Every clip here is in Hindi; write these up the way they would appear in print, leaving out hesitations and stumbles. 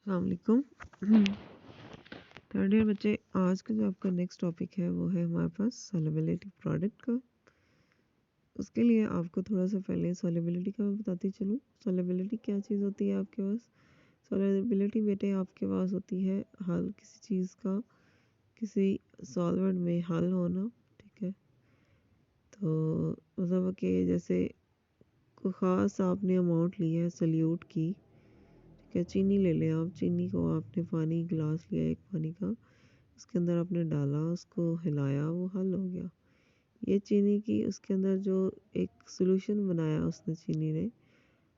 अस्सलाम वालेकुम। थर्ड ईयर बच्चे, आज का जो आपका नेक्स्ट टॉपिक है वो है हमारे पास सॉल्युबिलिटी प्रोडक्ट का। उसके लिए आपको थोड़ा सा पहले सॉल्युबिलिटी का मैं बताती चलूँ। सॉल्युबिलिटी क्या चीज़ होती है आपके पास? सॉल्युबिलिटी बेटे आपके पास होती है हल किसी चीज़ का किसी सॉल्वेंट में हल होना। ठीक है, तो मतलब कि जैसे कोई ख़ास आपने अमाउंट लिया है सल्यूट की। ठीक है, चीनी ले लें आप। चीनी को आपने पानी गिलास लिया एक पानी का, उसके अंदर आपने डाला, उसको हिलाया, वो हल हो गया। ये चीनी की उसके अंदर जो एक सॉल्यूशन बनाया उसने चीनी ने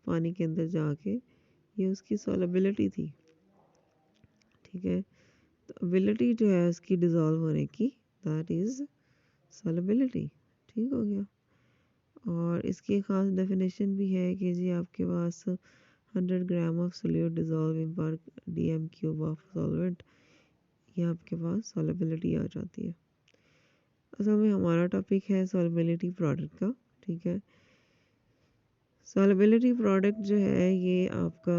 पानी के अंदर जाके, ये उसकी सॉल्युबिलिटी थी। ठीक है, तो एबिलिटी जो है उसकी डिज़ोल्व होने की, दैट इज़ सॉल्युबिलिटी। ठीक हो गया। और इसकी एक ख़ास डेफिनेशन भी है कि जी आपके पास 100 ग्राम ऑफ सोल्यूट डिज़ोल्व इन पर dm क्यूब ऑफ सॉल्वेंट, ये आपके पास सॉल्युबिलिटी आ जाती है। असल में हमारा टॉपिक है सॉल्युबिलिटी प्रोडक्ट का। ठीक है, सॉल्युबिलिटी प्रोडक्ट जो है ये आपका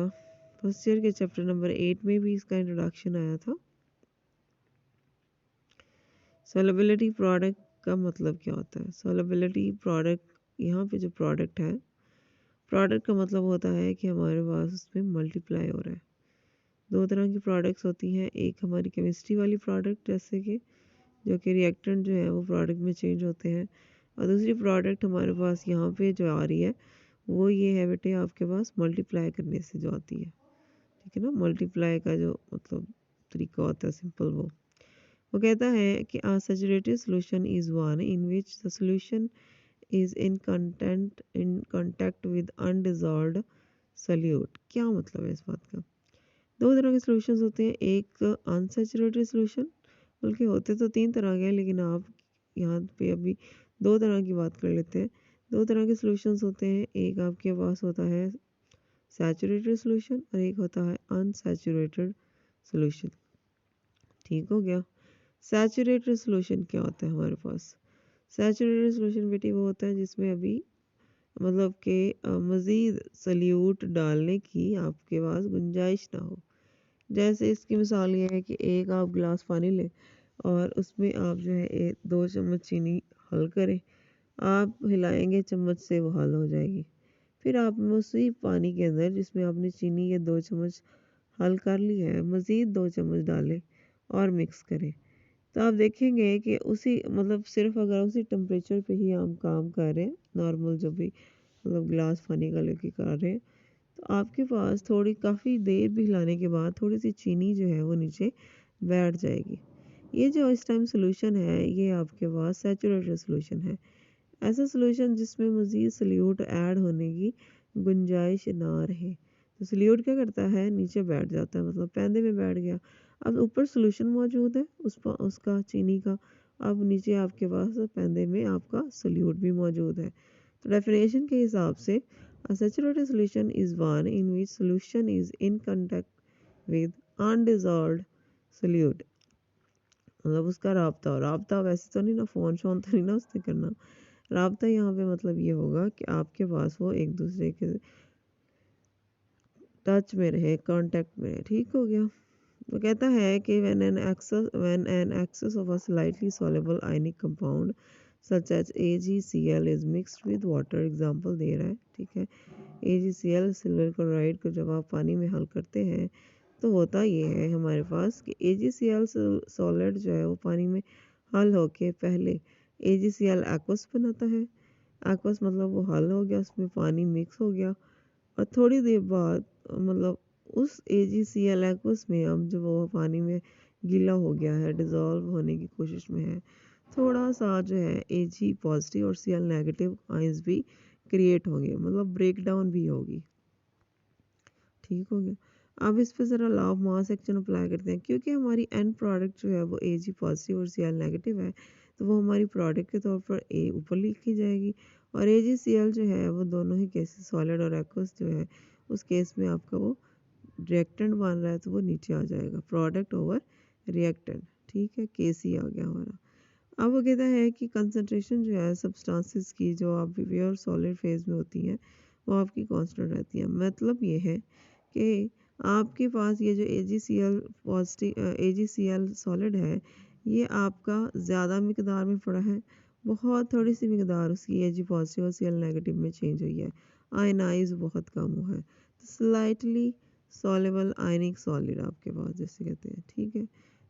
फर्स्ट ईयर के चैप्टर नंबर 8 में भी इसका इंट्रोडक्शन आया था। सॉल्युबिलिटी प्रोडक्ट का मतलब क्या होता है? सॉल्युबिलिटी प्रोडक्ट, यहाँ पे जो प्रोडक्ट है, प्रोडक्ट का मतलब होता है कि हमारे पास उसमें मल्टीप्लाई हो रहा है। दो तरह की प्रोडक्ट्स होती हैं, एक हमारी केमिस्ट्री वाली प्रोडक्ट जैसे कि जो कि रिएक्टेंट जो है वो प्रोडक्ट में चेंज होते हैं, और दूसरी प्रोडक्ट हमारे पास यहाँ पे जो आ रही है वो ये है बेटे आपके पास मल्टीप्लाई करने से जो आती है। ठीक है ना, मल्टीप्लाई का जो मतलब तरीका होता है सिंपल, वो कहता है कि a saturated solution is one in which the solution is in contact with undissolved solute। क्या मतलब है इस बात का? दो तरह के सॉल्यूशंस होते हैं, एक अनसैचुरेटेड सॉल्यूशन, बल्कि होते तो तीन तरह के हैं लेकिन आप यहाँ पे अभी दो तरह की बात कर लेते हैं। दो तरह के सॉल्यूशंस होते हैं, एक आपके पास होता है सैचुरेटेड सॉल्यूशन और एक होता है अनसैचुरेटेड सॉल्यूशन। ठीक हो गया। सैचुरेटेड सॉल्यूशन क्या होता है हमारे पास? सैचुरेटेड सॉल्यूशन बेटी वो होता है जिसमें अभी मतलब कि मज़ीद सल्यूट डालने की आपके पास गुंजाइश ना हो। जैसे इसकी मिसाल ये है कि एक आप गिलास पानी लें और उसमें आप जो है 2 चम्मच चीनी हल करें। आप हिलाएंगे चम्मच से, वो हल हो जाएगी। फिर आप उसी पानी के अंदर जिसमें आपने चीनी के 2 चम्मच हल कर ली है, मज़ीद 2 चम्मच डालें और मिक्स करें। तो आप देखेंगे कि उसी मतलब सिर्फ अगर उसी टेम्परेचर पे ही हम काम कर रहे हैं, नॉर्मल जो भी मतलब गिलास पानी का लेके कर रहे हैं, तो आपके पास थोड़ी काफ़ी देर भी हिलाने के बाद थोड़ी सी चीनी जो है वो नीचे बैठ जाएगी। ये जो इस टाइम सोल्यूशन है ये आपके पास सैचुरेटेड सोल्यूशन है। ऐसा सोल्यूशन जिसमें मज़ीद सल्यूट ऐड होने की गुंजाइश ना रहे। तो सल्यूट क्या करता है, नीचे बैठ जाता है, मतलब पैंदे में बैठ गया। अब ऊपर सोल्यूशन मौजूद है उसका चीनी का, अब नीचे आपके पास पैंदे में आपका सल्यूट भी मौजूद है। तो डेफिनेशन के हिसाब से a saturated solution is one in which solution is in contact with undissolved solute। मतलब उसका राब्ता वैसे तो नहीं ना, फ़ोन शोन तो नहीं ना उसने करना। राब्ता यहाँ पे मतलब ये होगा कि आपके पास वो एक दूसरे के टच में रहे, कांटेक्ट में रहे। ठीक हो गया। वो कहता है कि when an excess of a slightly soluble ionic compound such as AgCl is mixed with water, example दे रहा है। ठीक है, AgCl सिल्वर क्लोराइड को जब आप पानी में हल करते हैं तो होता ये है हमारे पास कि AgCl सॉलिड जो है वो पानी में हल होके पहले AgCl एक्वस बनाता है। एक्वस मतलब वो हल हो गया, उसमें पानी मिक्स हो गया, और थोड़ी देर बाद मतलब उस AgCl एक्वस में अब जब वो पानी में गीला हो गया है, डिज़ोल्व होने की कोशिश में है, थोड़ा सा जो है Ag पॉजिटिव और Cl नेगेटिव आयंस भी क्रिएट होंगे, मतलब ब्रेक डाउन भी होगी। ठीक हो गया। अब इस पे ज़रा law of mass action apply करते हैं, क्योंकि हमारी एंड प्रोडक्ट जो है वो Ag पॉजिटिव और Cl नेगेटिव है, तो वो हमारी प्रोडक्ट के तौर पर A ऊपर लिखी जाएगी, और AgCl जो है वो दोनों ही केसेस सॉलिड और एक्वस जो है उस केस में आपका वो रिएक्टेंट बन रहा है तो वो नीचे आ जाएगा, प्रोडक्ट ओवर रिएक्टेंट। ठीक है, केसी आ गया हमारा। अब वो कहता है कि कंसंट्रेशन जो है सब्सटेंसेस की जो आप प्योर सॉलिड फेज में होती हैं वो आपकी कांस्टेंट रहती है। मतलब ये है कि आपके पास ये जो AgCl पॉजिटिव AgCl सॉलिड है, ये आपका ज़्यादा मिकदार में पड़ा है, बहुत थोड़ी सी मिकदार उसकी Ag पॉजिटिव और Cl नेगेटिव में चेंज हुई है, आयनाइज बहुत कम हुआ है, तो स्लाइटली सॉलेबल आयनिक सॉलिड आपके पास जैसे कहते हैं। ठीक है,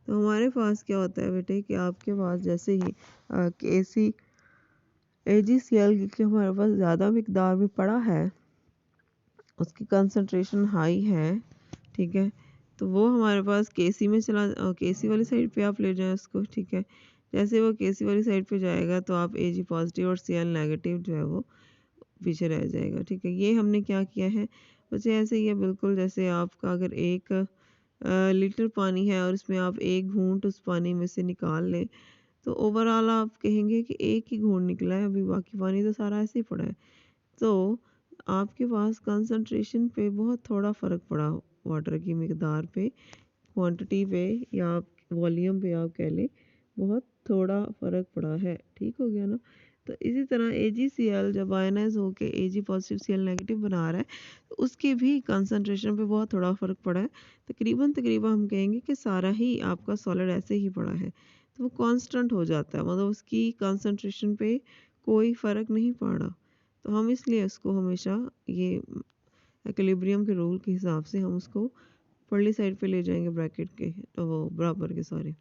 तो हमारे पास क्या होता है बेटे कि आपके पास जैसे ही Kc AgCl क्योंकि हमारे पास ज़्यादा मिकदार में पड़ा है, उसकी कंसंट्रेशन हाई है, ठीक है, तो वो हमारे पास केसी में केसी वाली साइड पे आप ले जाएं उसको। ठीक है, जैसे वो केसी वाली साइड पे जाएगा तो आप Ag पॉजिटिव और Cl नेगेटिव जो है वो पीछे रह जाएगा। ठीक है, ये हमने क्या किया है बच्चे, ऐसे ही है बिल्कुल जैसे आपका अगर 1 लीटर पानी है और इसमें आप 1 घूंट उस पानी में से निकाल लें, तो ओवरऑल आप कहेंगे कि 1 ही घूंट निकला है, अभी बाकी पानी तो सारा ऐसे ही पड़ा है। तो आपके पास कंसंट्रेशन पे बहुत थोड़ा फ़र्क पड़ा, वाटर की मिकदार पे, क्वांटिटी पे या आप वॉल्यूम पे आप कह लें, बहुत थोड़ा फ़र्क पड़ा है। ठीक हो गया ना। तो इसी तरह AgCl जब आयनाइज होके Ag पॉजिटिव Cl नेगेटिव बना रहा है, तो उसके भी कंसंट्रेशन पे बहुत थोड़ा फ़र्क पड़ा है। तकरीबन तकरीबन हम कहेंगे कि सारा ही आपका सॉलिड ऐसे ही पड़ा है, तो वो कांस्टेंट हो जाता है, मतलब उसकी कंसंट्रेशन पे कोई फ़र्क नहीं पड़ा। तो हम इसलिए उसको हमेशा ये एक्विलिब्रियम के रूल के हिसाब से हम उसको परली साइड पे ले जाएंगे, ब्रैकेट के तो वो बराबर के सारे।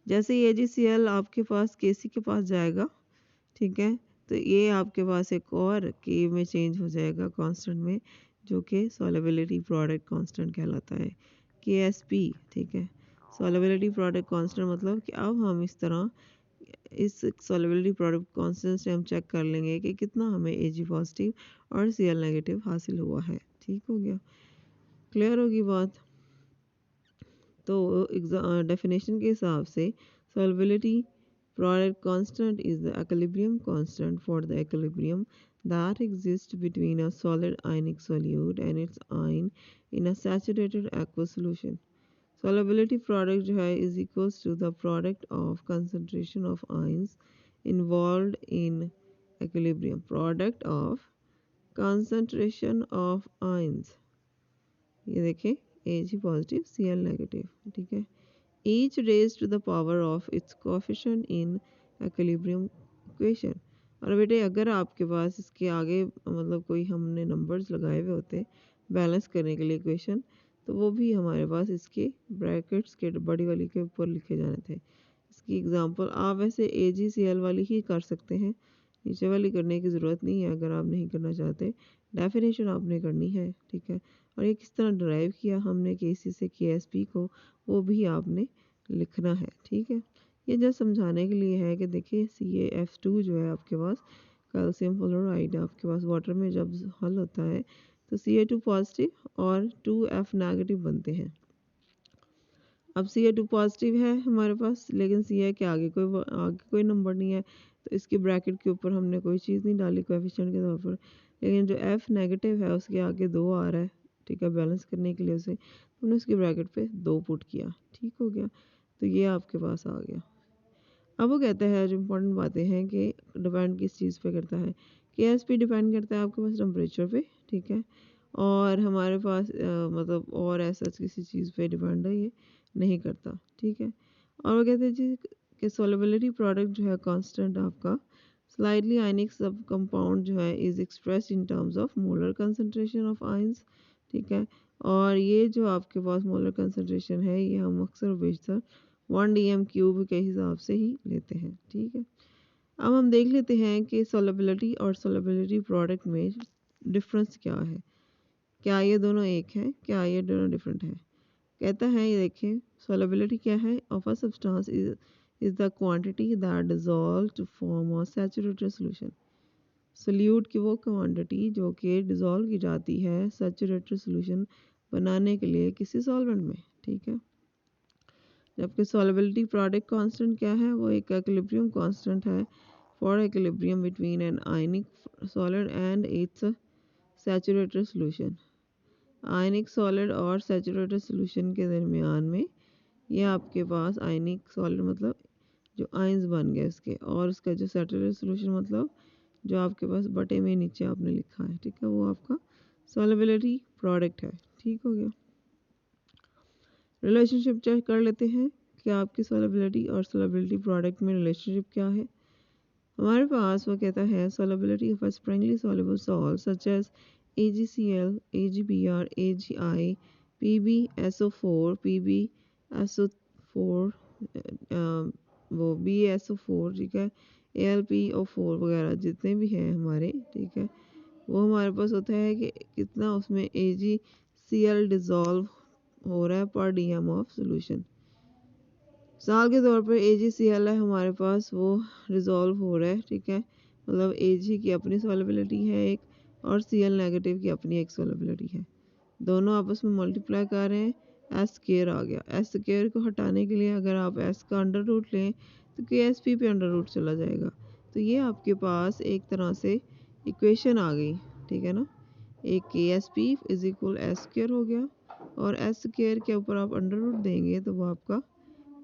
जैसे ये AgCl आपके पास Kc के पास जाएगा, ठीक है, तो ये आपके पास एक और K में चेंज हो जाएगा कांस्टेंट में, जो कि सॉल्युबिलिटी प्रोडक्ट कांस्टेंट कहलाता है, KSP। ठीक है, सॉल्युबिलिटी प्रोडक्ट कांस्टेंट मतलब कि अब हम इस तरह इस सॉल्युबिलिटी प्रोडक्ट कांस्टेंट से हम चेक कर लेंगे कि कितना हमें Ag पॉजिटिव और Cl नेगेटिव हासिल हुआ है। ठीक हो गया, क्लियर होगी बात। तो डेफिनेशन के हिसाब से solubility product constant is the equilibrium constant for the equilibrium that exists between a solid ionic solute and its ion in a saturated aqueous solution. Solubility product जो है is equals to the product of concentration of ions involved in equilibrium. Product of concentration of ions, ये देखें Ag पॉजिटिव Cl नेगेटिव। ठीक है, each raised to the power of its coefficient in equilibrium equation। और बेटे अगर आपके पास इसके आगे मतलब कोई हमने नंबर्स लगाए हुए होते बैलेंस करने के लिए इक्वेशन, तो वो भी हमारे पास इसके ब्रैकेट्स के बड़ी वाली के ऊपर लिखे जाने थे। इसकी एग्जांपल आप वैसे AgCl वाली ही कर सकते हैं, नीचे वाली करने की ज़रूरत नहीं है अगर आप नहीं करना चाहते, डेफिनेशन आपने करनी है। ठीक है, और ये किस तरह ड्राइव किया हमने Kc से KSP को, वो भी आपने लिखना है। ठीक है, ये जस्ट समझाने के लिए है कि देखिए CaF2 जो है आपके पास कैल्शियम फ्लोराइड आपके पास वाटर में जब हल होता है तो Ca2 पॉजिटिव और 2F नेगेटिव बनते हैं। अब Ca2 पॉजिटिव है हमारे पास, लेकिन Ca के आगे कोई नंबर नहीं है, तो इसके ब्रैकेट के ऊपर हमने कोई चीज़ नहीं डाली कोएफिशिएंट के तौर पर, लेकिन जो F नेगेटिव है उसके आगे 2 आ रहा है। ठीक है, बैलेंस करने के लिए उसे हमने उसके ब्रैकेट पे 2 पुट किया। ठीक हो गया, तो ये आपके पास आ गया। अब वो कहता है जो इम्पोर्टेंट बातें हैं कि डिपेंड किस चीज़ पे करता है, KSP डिपेंड करता है आपके पास टेम्परेचर पे। ठीक है, और हमारे पास मतलब और ऐसा किसी चीज़ पे डिपेंड है ये नहीं करता। ठीक है, और वो कहते हैं जी कि सोलबिलिटी प्रोडक्ट जो है कांस्टेंट आपका स्लाइटली आयनिक सब कंपाउंड जो है is express in terms of molar concentration of ions. ठीक है, और ये जो आपके पास मोलर कंसंट्रेशन है ये हम अक्सर बेशतर 1 dm³ के हिसाब से ही लेते हैं। ठीक है, अब हम देख लेते हैं कि सोलबिलिटी और सोलबिलिटी प्रोडक्ट में डिफरेंस क्या है, क्या ये दोनों एक हैं, क्या ये दोनों डिफरेंट है। कहता है ये देखिए सोलबिलिटी क्या है, of a substance is the quantity that dissolve to form a saturated solution. Solute की वो क्वांटिटी जो कि डिसॉल्व की जाती है सैचुरेटेड सॉल्यूशन बनाने के लिए किसी सॉल्वेंट में। ठीक है, जबकि सॉल्युबिलिटी प्रोडक्ट कांस्टेंट क्या है, वो एक इक्विलिब्रियम कांस्टेंट है for equilibrium between an ionic solid and it's saturated solution. Ionic solid और सैचुरेटेड सॉल्यूशन के दरमियान में ये आपके पास आयनिक सॉलिड मतलब जो आयंस बन गए उसके, और उसका जो सैचुरेटेड सॉल्यूशन मतलब जो आपके पास बटे में नीचे आपने लिखा है। ठीक है, वो आपका सॉल्युबिलिटी प्रोडक्ट है। ठीक हो गया। रिलेशनशिप चेक कर लेते हैं कि आपकी सॉल्युबिलिटी और सॉल्युबिलिटी प्रोडक्ट में रिलेशनशिप क्या है। हमारे पास वो कहता है solubility of a springly soluble salt such as AgCl, AgBr, AgI, PbSO4, PbSO4, वो BSO4, ठीक है, AlPO4 वगैरह जितने भी हैं हमारे, ठीक है, वो हमारे पास होता है कि कितना उसमें AgCl डिज़ोल्व हो रहा है पर DM ऑफ सोल्यूशन। साल के तौर पर AgCl है हमारे पास, वो रिजॉल्व हो रहा है, ठीक है, मतलब Ag की अपनी सॉल्युबिलिटी है एक और Cl नेगेटिव की अपनी एक सॉल्युबिलिटी है, दोनों आपस में मल्टीप्लाई कर रहे हैं, एस स्क्वायर आ गया। एस स्क्वायर को हटाने के लिए अगर आप एस का अंडर रूट लें तो KSP पे अंडर रूट चला जाएगा, तो ये आपके पास एक तरह से इक्वेशन आ गई, ठीक है ना। एक KSP is equal S square हो गया और एस स्क्वायर के ऊपर आप अंडर रूट देंगे तो वो आपका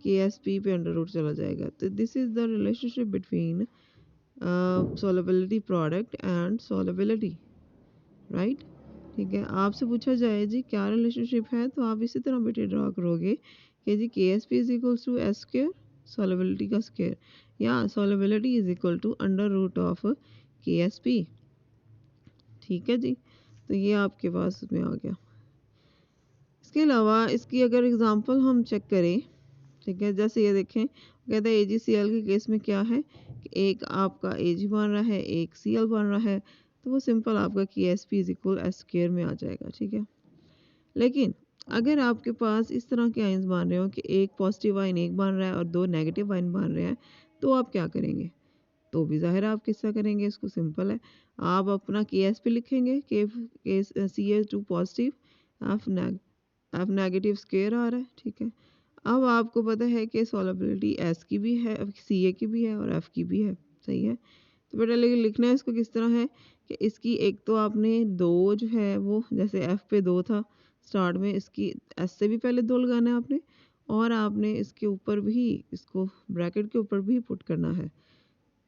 KSP पे अंडर रूट चला जाएगा। तो this is the relationship between solubility product and solubility, right. ठीक है, आपसे पूछा जाए जी क्या रिलेशनशिप है तो आप इसी तरह बेटे ड्रा करोगे कि जी KSP is equal to S square, solubility का स्क्वायर, या solubility is equal to under root of KSP। ठीक है जी, तो ये आपके पास में आ गया। इसके अलावा इसकी अगर एग्जांपल हम चेक करें, ठीक है, जैसे ये देखें कहते हैं AgCl के केस में क्या है कि एक आपका Ag बन रहा है, एक Cl बन रहा है, तो वो सिंपल आपका KSP is equal S square में आ जाएगा, ठीक है। लेकिन अगर आपके पास इस तरह के आयंस बन रहे हो कि एक पॉजिटिव आयन एक बन रहा है और दो नेगेटिव आयन बन रहे हैं, तो आप क्या करेंगे, तो भी जाहिर है आप किस्सा करेंगे, इसको सिंपल है, आप अपना KSP लिखेंगे कि Ca2 positive, F negative square आ रहा है, ठीक है। अब आपको पता है कि सॉल्युबिलिटी एस की भी है, Ca की भी है और F की भी है, सही है। तो बेटा लेकिन लिखना है इसको किस तरह है कि इसकी एक तो आपने दो जो है वो जैसे F पे दो था स्टार्ट में, इसकी S से भी पहले दो लगाना है आपने, और आपने इसके ऊपर भी इसको ब्रैकेट के ऊपर भी पुट करना है।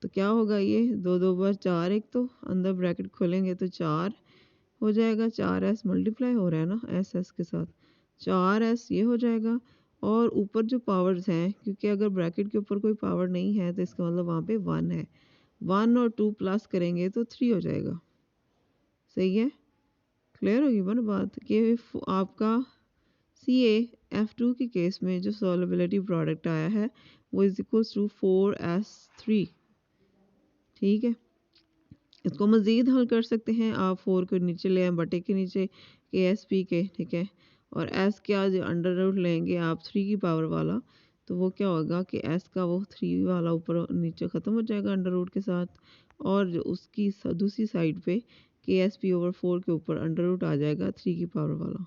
तो क्या होगा, ये दो दो बार चार, एक तो अंदर ब्रैकेट खोलेंगे तो चार हो जाएगा, 4s मल्टीप्लाई हो रहा है ना एस एस के साथ, 4s ये हो जाएगा। और ऊपर जो पावर्स हैं, क्योंकि अगर ब्रैकेट के ऊपर कोई पावर नहीं है तो इसका मतलब वहाँ पे 1 है, 1 और 2 प्लस करेंगे तो 3 हो जाएगा, सही है। क्लियर होगी ना बात कि आपका CaF2 के केस में जो सॉल्युबिलिटी प्रोडक्ट आया है वो इज इक्वल टू 4s3, ठीक है। इसको मज़ीद हल कर सकते हैं आप, 4 को नीचे ले आए बटे के नीचे KSP के, ठीक है, और S के आज अंडर रूट लेंगे आप 3 की पावर वाला, तो वो क्या होगा कि S का वो 3 वाला ऊपर नीचे ख़त्म हो जाएगा अंडर रूट के साथ, और जो उसकी दूसरी साइड पे KSP ओवर 4 के ऊपर अंडर रूट आ जाएगा 3 की पावर वाला।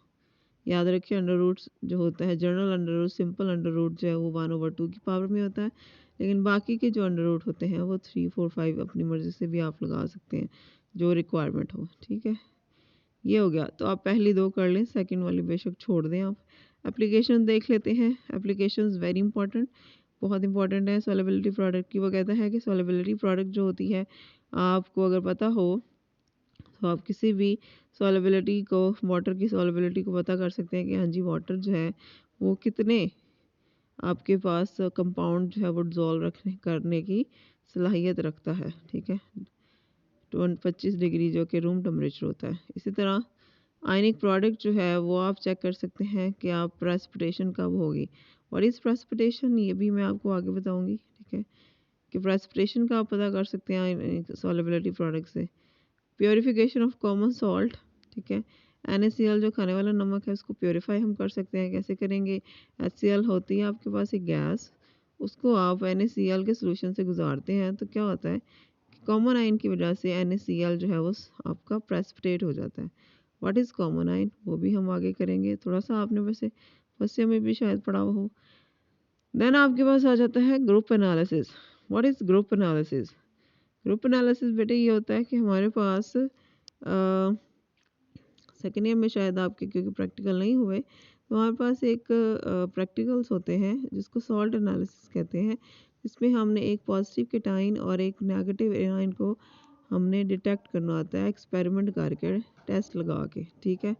याद रखिए अंडर रूट्स जो होता है general under root, simple under root जो है वो 1/2 की पावर में होता है, लेकिन बाकी के जो अंडर रूट होते हैं वो 3, 4, 5 अपनी मर्ज़ी से भी आप लगा सकते हैं जो रिक्वायरमेंट हो, ठीक है। ये हो गया, तो आप पहली दो कर लें, सेकंड वाली बेशक छोड़ दें आप। एप्लीकेशन देख लेते हैं, एप्लीकेशन वेरी इंपॉर्टेंट, बहुत इंपॉर्टेंट है सॉल्युबिलिटी प्रोडक्ट की। वो कहता है कि सॉल्युबिलिटी प्रोडक्ट जो होती है आपको अगर पता हो तो आप किसी भी सॉल्युबिलिटी को, वाटर की सॉल्युबिलिटी को पता कर सकते हैं कि हाँ जी वाटर जो है वो कितने आपके पास कंपाउंड जो है वो डिज़ोल्व रखने करने की सलाहियत रखता है, ठीक है, 25 डिग्री जो कि रूम टेम्परेचर होता है। इसी तरह आयनिक प्रोडक्ट जो है वो आप चेक कर सकते हैं कि आप प्रेसिपिटेशन कब होगी, और इस प्रेसिपिटेशन ये भी मैं आपको आगे बताऊंगी, ठीक है, कि प्रेसिपिटेशन का आप पता कर सकते हैं सॉल्युबिलिटी प्रोडक्ट से। प्योरीफिकेशन ऑफ कॉमन सॉल्ट, ठीक है, NaCl जो खाने वाला नमक है उसको प्योरीफाई हम कर सकते हैं, कैसे करेंगे, HCl होती है आपके पास एक गैस, उसको आप NaCl के सोल्यूशन से गुजारते हैं तो क्या होता है कि कॉमन आयन की वजह से NaCl जो है वो आपका प्रेसिपिटेट हो जाता है। व्हाट इज़ कॉमन आयन वो भी हम आगे करेंगे, थोड़ा सा आपने वैसे फर्स्ट ईयर में भी शायद पढ़ा हो। देन आपके पास आ जाता है group analysis. What is group analysis, group analysis बेटे ये होता है कि हमारे पास सेकेंड ईयर में शायद आपके क्योंकि प्रैक्टिकल नहीं हुए तो हमारे पास एक प्रैक्टिकल्स होते हैं जिसको सॉल्ट एनालिसिस कहते हैं, इसमें हमने एक पॉजिटिव केटाइन और एक नेगेटिव एनाइन को हमने डिटेक्ट करना होता है एक्सपेरिमेंट करके, टेस्ट लगा के, ठीक है।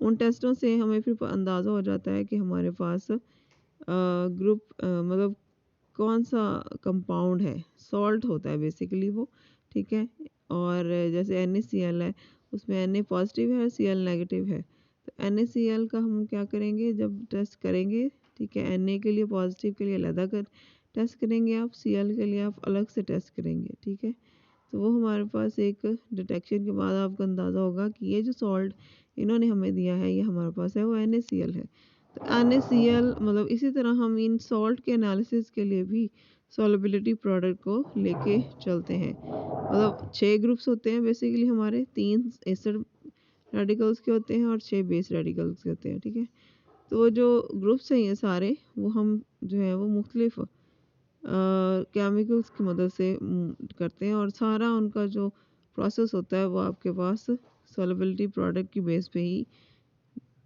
उन टेस्टों से हमें फिर अंदाज़ा हो जाता है कि हमारे पास ग्रुप मतलब कौन सा कंपाउंड है, सॉल्ट होता है बेसिकली वो, ठीक है। और जैसे NaCl है, उसमें Na पॉजिटिव है और Cl नेगेटिव है। तो NaCl का हम क्या करेंगे जब टेस्ट करेंगे, ठीक है, Na के लिए पॉजिटिव के लिए अलग कर टेस्ट करेंगे आप, Cl के लिए आप अलग से टेस्ट करेंगे, ठीक है। तो वो हमारे पास एक डिटेक्शन के बाद आपको अंदाज़ा होगा कि ये जो सॉल्ट इन्होंने हमें दिया है ये हमारे पास है वो NaCl है। तो NaCl मतलब इसी तरह हम इन सॉल्ट के एनालिसिस के लिए भी सॉल्युबिलिटी प्रोडक्ट को लेके चलते हैं। मतलब 6 ग्रुप्स होते हैं बेसिकली हमारे, 3 एसिड रेडिकल्स के होते हैं और 6 बेस रेडिकल्स के होते हैं, ठीक है। तो वो जो ग्रुप्स हैं ये सारे वो हम जो है वो मुख्तलिफ केमिकल्स की मदद से करते हैं और सारा उनका जो प्रोसेस होता है वो आपके पास सॉल्युबिलिटी प्रोडक्ट की बेस पे ही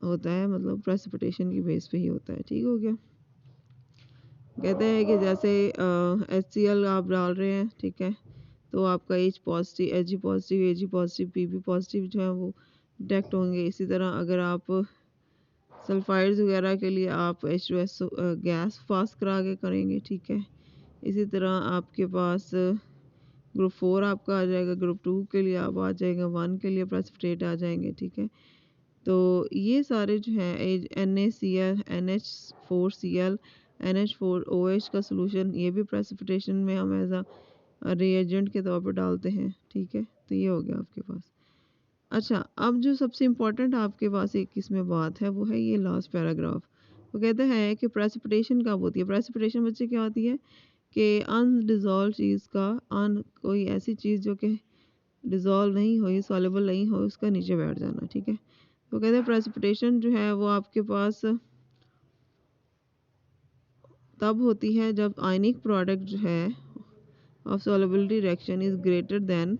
होता है, मतलब प्रेसिपिटेशन की बेस पे ही होता है, ठीक हो गया। कहते हैं कि जैसे HCl आप डाल रहे हैं, ठीक है, तो आपका H positive, Ag positive, Ag positive, Pb positive जो है वो डिटेक्ट होंगे। इसी तरह अगर आप सल्फाइड्स वगैरह के लिए आप H2SO गैस पास करा के करेंगे, ठीक है। इसी तरह आपके पास ग्रुप 4 आपका आ जाएगा, ग्रुप 2 के लिए आप आ जाएगा, 1 के लिए प्रेसिपिटेट आ जाएंगे, ठीक है। तो ये सारे जो हैं NaCl, NH4Cl, NH4OH का सोल्यूशन ये भी प्रेसिपिटेशन में हम एज अ रिएजेंट के तौर पर डालते हैं, ठीक है। तो ये हो गया आपके पास। अच्छा, अब जो सबसे इम्पोर्टेंट आपके पास एक इसमें बात है वो है ये लास्ट पैराग्राफ। वो कहते हैं कि प्रेसिपिटेशन कब होती है। प्रेसिपिटेशन बच्चे क्या होती है कि अनडिजॉल्व चीज़ का कोई ऐसी चीज़ जो कि डिज़ोल्व नहीं हुई, सॉल्युबल नहीं हो, उसका नीचे बैठ जाना, ठीक है। तो कहते हैं प्रेसिपिटेशन जो है वो आपके पास तब होती है जब आयनिक प्रोडक्ट जो है of solubility reaction is greater than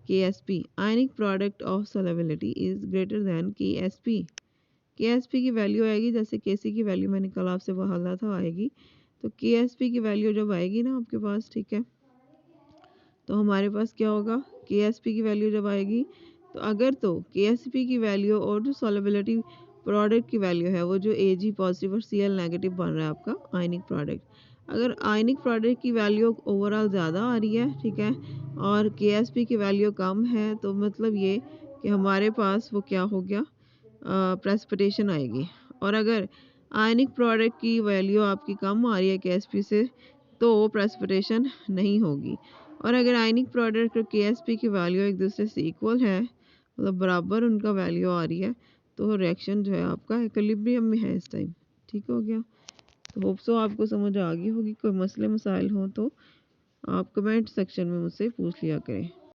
KSP। Ionic product of solubility is greater than KSP। KSP की वैल्यू आएगी, जैसे Kc की वैल्यू मैंने कल आपसे बोला था आएगी, तो KSP की वैल्यू जब आएगी ना आपके पास, ठीक है, तो हमारे पास क्या होगा, KSP की वैल्यू जब आएगी तो अगर तो KSP की वैल्यू और जो सॉल्युबिलिटी प्रोडक्ट की वैल्यू है वो जो Ag पॉजिटिव और Cl नेगेटिव बन रहा है आपका आयनिक प्रोडक्ट, अगर आयनिक प्रोडक्ट की वैल्यू ओवरऑल ज़्यादा आ रही है, ठीक है, और KSP की वैल्यू कम है, तो मतलब ये कि हमारे पास वो क्या हो गया, प्रेसिपिटेशन आएगी। और अगर आयनिक प्रोडक्ट की वैल्यू आपकी कम आ रही है KSP से, तो प्रेसिपिटेशन नहीं होगी। और अगर आयनिक प्रोडक्ट और KSP की वैल्यू एक दूसरे से इक्वल है, मतलब बराबर उनका वैल्यू आ रही है, तो रिएक्शन जो है आपका इक्विलिब्रियम में है इस टाइम, ठीक हो गया। तो होप सो आपको समझ आ गई होगी। कोई मसले मसाइल हो तो आप कमेंट सेक्शन में मुझसे पूछ लिया करें।